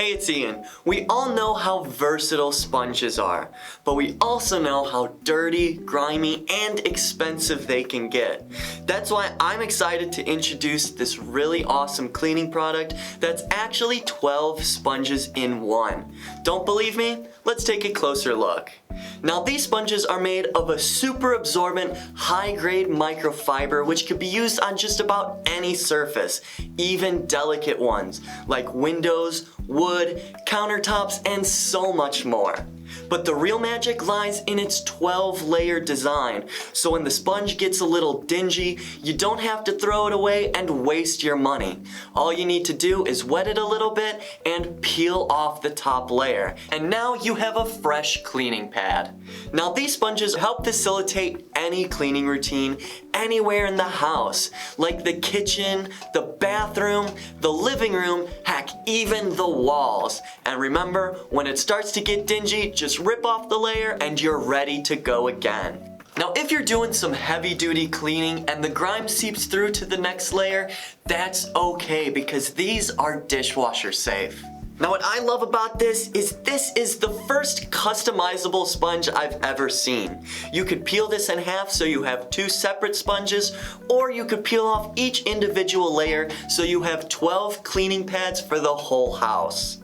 Hey, it's Ian. We all know how versatile sponges are, but we also know how dirty, grimy, and expensive they can get. That's why I'm excited to introduce this really awesome cleaning product that's actually 12 sponges in one. Don't believe me? Let's take a closer look. Now, these sponges are made of a super absorbent, high-grade microfiber which could be used on just about any surface, even delicate ones like windows, wood, countertops, and so much more. But the real magic lies in its 12-layer design, so when the sponge gets a little dingy, you don't have to throw it away and waste your money. All you need to do is wet it a little bit and peel off the top layer, and now you have a fresh cleaning pad. Now, these sponges help facilitate any cleaning routine anywhere in the house, like the kitchen, the bathroom, the living room, heck, even the walls. And remember, when it starts to get dingy, just rip off the layer and you're ready to go again. Now, if you're doing some heavy-duty cleaning and the grime seeps through to the next layer, that's okay because these are dishwasher safe. Now, what I love about this is the first customizable sponge I've ever seen. You could peel this in half so you have two separate sponges, or you could peel off each individual layer so you have 12 cleaning pads for the whole house.